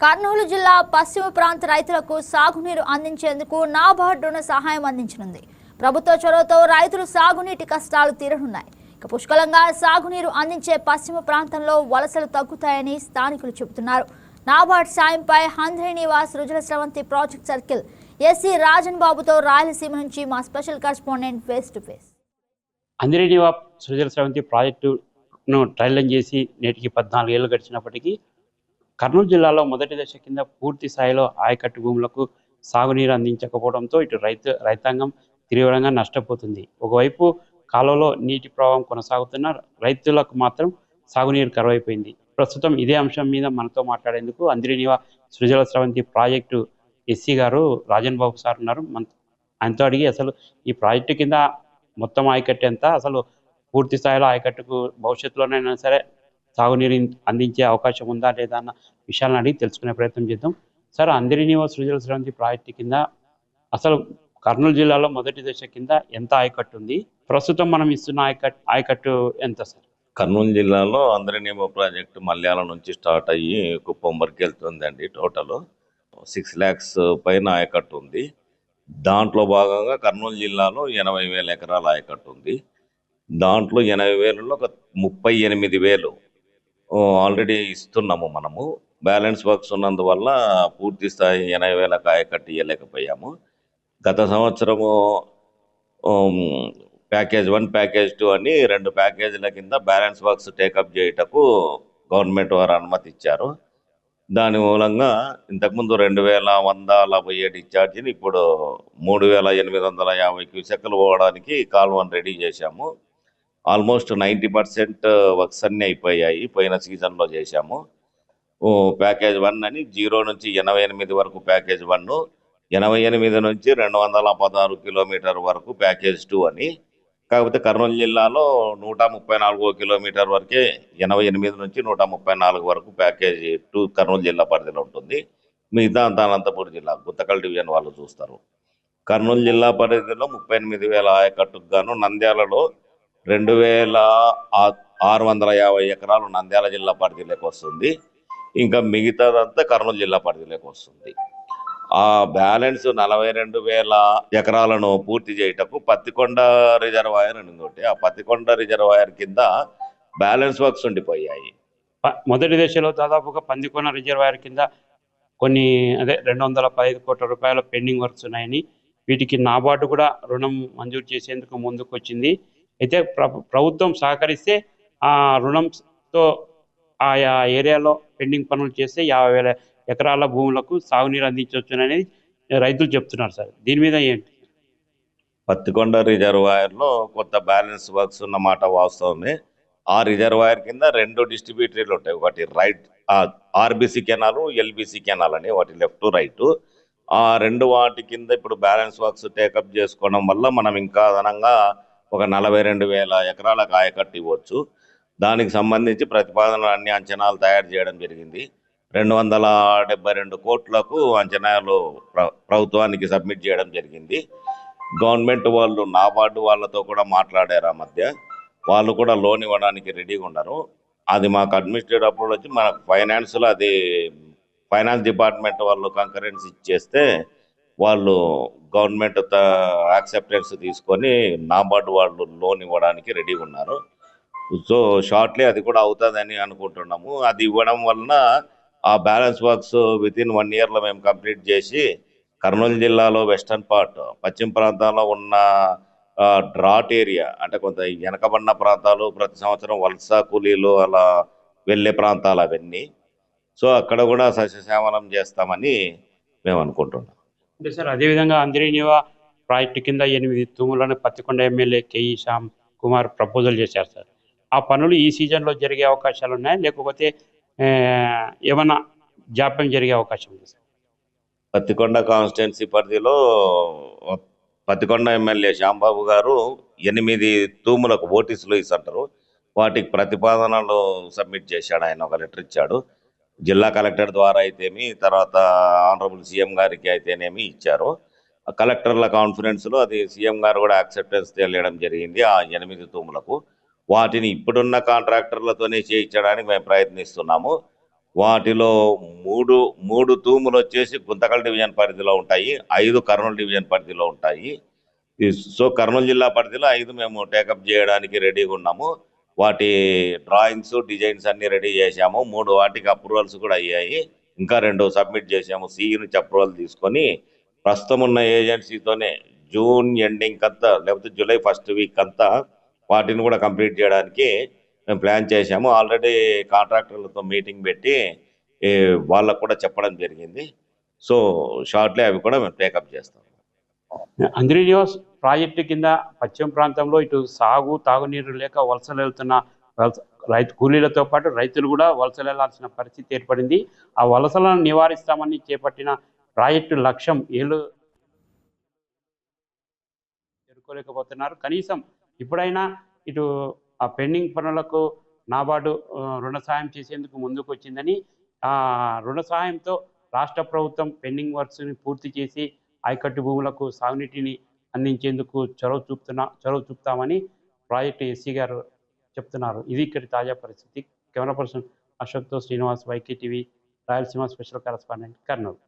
కర్నూలు జిల్లా పశ్చిమ ప్రాంత రైతులకు సాగునీరు అందించేందుకు నాబార్డ్ రుణ సహాయం అందించనుంది. ప్రభుత్వ చొరవతో రైతులు సాగునీటి కష్టాలు తీరనున్నాయి. ఇక పుష్కలంగా సాగునీరు అందించే పశ్చిమ ప్రాంతంలో వలసలు తగ్గుతాయని స్థానికులు చెబుతున్నారు. నాబార్డ్ సాయంపై హంద్రీ నివాస్ రుజుల Sravanthi project circle SC Rajan బాబుతో రాయలసీమ నుంచి మా special correspondent face to face. Handri Nivas రుజుల స్రవంతి ప్రాజెక్టును ట్రయల్ చేసి నేటికి 14 ఏళ్లు గడిచినప్పటికీ కర్నూలు జిల్లాలో మొదటి దశ కింద పూర్తి స్థాయిలో ఆయకట్టు భూములకు సాగునీరు అందించకపోవడంతో ఇటు రైతాంగం తీవ్రంగా నష్టపోతుంది. ఒకవైపు కాలువలో నీటి ప్రవాహం కొనసాగుతున్న రైతులకు మాత్రం సాగునీరు కరువైపోయింది. ప్రస్తుతం ఇదే అంశం మీద మనతో మాట్లాడేందుకు హంద్రీ నివాస్ సృజల స్రవంతి ప్రాజెక్టు ఎస్సీ గారు రాజన్ బాబు సార్ ఉన్నారు. ఆయనతో అడిగి అసలు ఈ ప్రాజెక్టు కింద మొత్తం ఆయకట్టు ఎంత, అసలు పూర్తి స్థాయిలో ఆయకట్టుకు భవిష్యత్తులోనైనా సరే సాగునీరు అందించే అవకాశం ఉందా లేదా అన్న విషయాలను అడిగి తెలుసుకునే ప్రయత్నం చేద్దాం. సార్, హంద్రీ నివాస్ సృజల స్రవంతి ప్రాజెక్టు కింద అసలు కర్నూలు జిల్లాలో మొదటి దశ కింద ఎంత ఆయకట్టు ఉంది, ప్రస్తుతం మనం ఇస్తున్న ఆయకట్టు ఎంత సార్? కర్నూలు జిల్లాలో హంద్రీ నివాస్ ప్రాజెక్టు మల్యాల నుంచి స్టార్ట్ అయ్యి కుప్పం వరకు వెళ్తుందండి. టోటల్ 6 lakhs పైన ఆయకట్టు ఉంది. దాంట్లో భాగంగా కర్నూలు జిల్లాలో 80,000 ఎకరాల ఆయకట్టు ఉంది. దాంట్లో 80,000లో ఒక 38,000 ఆల్రెడీ ఇస్తున్నాము మనము. బ్యాలెన్స్ వర్క్స్ ఉన్నందువల్ల పూర్తి స్థాయి 80,000 ఆయకట్టు ఇవ్వలేకపోయాము. గత సంవత్సరము ప్యాకేజ్ 1 ప్యాకేజ్ 2 అని 2 ప్యాకేజీల కింద బ్యాలెన్స్ వర్క్స్ టేకప్ చేయటకు గవర్నమెంట్ వారు అనుమతి ఇచ్చారు. దాని మూలంగా ఇంతకుముందు 2,147 డిశ్చార్జీని ఇప్పుడు 3,850 క్యూసెక్లు పోవడానికి కాలువను రెడీ చేశాము. ఆల్మోస్ట్ 90% వర్క్స్ అన్నీ అయిపోయాయి. పోయిన సీజన్లో చేశాము. ప్యాకేజ్ 1 అని 0 నుంచి 88 వరకు ప్యాకేజ్ 1, 88 నుంచి 216 కిలోమీటర్ వరకు ప్యాకేజ్ 2 అని. కాకపోతే కర్నూలు జిల్లాలో 134 కిలోమీటర్ వరకే 88 నుంచి 134 వరకు ప్యాకేజీ 2 కర్నూలు జిల్లా పరిధిలో ఉంటుంది. మిగతా అనంతపురం జిల్లా గుత్తకల్ డివిజన్ వాళ్ళు చూస్తారు. కర్నూలు జిల్లా పరిధిలో 38,000 ఆయకట్టుకు గాను నంద్యాలలో 2,650 ఎకరాలు నంద్యాల జిల్లా పరిధిలోకి వస్తుంది. ఇంకా మిగతాదంతా కర్నూలు జిల్లా పరిధిలోకి వస్తుంది. ఆ బ్యాలెన్స్ 42,000 ఎకరాలను పూర్తి చేయటకు పత్తికొండ రిజర్వాయర్ అని ఉంది. ఆ పత్తికొండ రిజర్వాయర్ కింద బ్యాలెన్స్ వర్క్స్ ఉండిపోయాయి. మొదటి దశలో దాదాపుగా పత్తికొండ రిజర్వాయర్ కింద కొన్ని 215 కోట్ల రూపాయల పెండింగ్ వర్క్స్ ఉన్నాయని, వీటికి నాబార్డు కూడా రుణం మంజూరు చేసేందుకు ముందుకు వచ్చింది. అయితే ప్రభుత్వం సహకరిస్తే ఆ రుణంతో ఆయా ఏరియాలో పెండింగ్ పనులు చేస్తే 50,000 ఎకరాల భూములకు సాగునీరు అందించవచ్చు అనేది రైతులు చెప్తున్నారు సార్. దీని మీద ఏంటి? పత్తికొండ రిజర్వాయర్లో కొత్త బ్యాలెన్స్ వర్క్స్ ఉన్నమాట వాస్తవమే. ఆ రిజర్వాయర్ కింద 2 డిస్ట్రిబ్యూటరీలు ఉంటాయి. ఒకటి right RBC canal, LBC canal అని, వాటి లెఫ్ట్ రైట్. ఆ 2 వాటి కింద ఇప్పుడు బ్యాలెన్స్ వర్క్స్ టేకప్ చేసుకోవడం వల్ల మనం ఇంకా అదనంగా ఒక 42,000 ఎకరాలకు ఆయకట్టు ఇవ్వచ్చు. దానికి సంబంధించి ప్రతిపాదనలు అన్ని అంచనాలు తయారు చేయడం జరిగింది. 272 కోట్లకు అంచనాలు ప్రభుత్వానికి సబ్మిట్ చేయడం జరిగింది. గవర్నమెంట్ వాళ్ళు నాబార్డు వాళ్ళతో కూడా మాట్లాడారు. ఆ మధ్య వాళ్ళు కూడా లోన్ ఇవ్వడానికి రెడీగా ఉన్నారు. అది మాకు అడ్మినిస్ట్రేటివ్ అప్రూవల్ వచ్చి మనకు ఫైనాన్స్లో అది ఫైనాన్స్ డిపార్ట్మెంట్ వాళ్ళు కంకరెన్స్ ఇచ్చేస్తే వాళ్ళు గవర్నమెంట్ యాక్సెప్టెన్స్ తీసుకొని నాబార్డు వాళ్ళు లోన్ ఇవ్వడానికి రెడీగా ఉన్నారు. సో షార్ట్లీ అది కూడా అవుతుందని అనుకుంటున్నాము. అది ఇవ్వడం వలన ఆ బ్యాలెన్స్ వర్క్స్ వితిన్ 1 yearలో మేము కంప్లీట్ చేసి కర్నూలు జిల్లాలో వెస్టర్న్ పార్ట్ పశ్చిమ ప్రాంతాల్లో ఉన్న డ్రాట్ ఏరియా, అంటే కొంత వెనకబడిన ప్రాంతాలు, ప్రతి సంవత్సరం వలస కూలీలు అలా వెళ్ళే ప్రాంతాలు అవన్నీ. సో అక్కడ కూడా సస్యశ్యామలం చేస్తామని మేము అనుకుంటున్నాం. అంటే సార్, అదేవిధంగా హంద్రీ నివాస్ ప్రాజెక్టు కింద 8 తూములను Pattikonda MLA K E Shyam Kumar proposal చేశారు సార్. ఆ పనులు ఈ సీజన్లో జరిగే అవకాశాలు ఉన్నాయి, లేకపోతే ఏమన్నా జాప్యం జరిగే అవకాశం ఉంది సార్? పత్తికొండ కాన్స్టిట్యున్సీ పరిధిలో పత్తికొండ ఎమ్మెల్యే శ్యాంబాబు గారు 8 తూములకు నోటీసులు ఇస్తుంటారు. వాటికి ప్రతిపాదనలు సబ్మిట్ చేశాడు. ఆయన ఒక లెటర్ ఇచ్చాడు. జిల్లా కలెక్టర్ ద్వారా అయితేమి, తర్వాత ఆనరబుల్ సీఎం గారికి అయితేనేమి ఇచ్చారు. కలెక్టర్ల కాన్ఫరెన్స్లో అది సీఎం గారు కూడా యాక్సెప్టెన్స్ తెలియడం జరిగింది. ఆ 8 తూములకు వాటిని ఇప్పుడున్న కాంట్రాక్టర్లతోనే చేయించడానికి మేము ప్రయత్నిస్తున్నాము. వాటిలో మూడు మూడు తూములు వచ్చేసి గుంతకల్ డివిజన్ పరిధిలో ఉంటాయి, 5 కర్నూలు డివిజన్ పరిధిలో ఉంటాయి. సో కర్నూలు జిల్లా పరిధిలో 5 మేము టేకప్ చేయడానికి రెడీగా ఉన్నాము. వాటి డ్రాయింగ్స్ డిజైన్స్ అన్ని రెడీ చేశాము. 3 వాటికి అప్రూవల్స్ కూడా అయ్యాయి. ఇంకా 2 సబ్మిట్ చేశాము. సిఈ నుంచి అప్రూవల్ తీసుకొని ప్రస్తుతం ఉన్న ఏజెన్సీతోనే జూన్ ఎండింగ్ అంతా లేకపోతే జూలై ఫస్ట్ వీక్ అంతా వాటిని కూడా కంప్లీట్ చేయడానికి మేము ప్లాన్ చేశాము. ఆల్రెడీ కాంట్రాక్టర్లతో మీటింగ్ పెట్టి వాళ్ళకు కూడా చెప్పడం జరిగింది. సో షార్ట్లీ అవి కూడా మేము టేకప్ చేస్తాం. అంజనీ నివాస్ ప్రాజెక్టు కింద పశ్చిమ ప్రాంతంలో ఇటు సాగు తాగునీరు లేక వలసలు వెళ్తున్న రైతు కూలీలతో పాటు రైతులు కూడా వలసలు వెళ్లాల్సిన పరిస్థితి ఏర్పడింది. ఆ వలసలను నివారిస్తామని చేపట్టిన ప్రాజెక్టు లక్ష్యం ఏళ్ళు చేరుకోలేకపోతున్నారు. కనీసం ఇప్పుడైనా ఇటు ఆ పెండింగ్ పనులకు నాబార్డు రుణ సాయం చేసేందుకు ముందుకు వచ్చిందని, ఆ రుణ సాయంతో రాష్ట్ర ప్రభుత్వం పెండింగ్ వర్క్స్ని పూర్తి చేసి ఆయకట్టు భూములకు సాగునీటిని అందించేందుకు చొరవ చూపుతామని ప్రాజెక్టు ఎస్సీ గారు చెప్తున్నారు. ఇది ఇక్కడి తాజా పరిస్థితి. కెమెరా పర్సన్ అశోక్తో Srinivas, Y K TV, Rayalaseema special correspondent, Kurnool.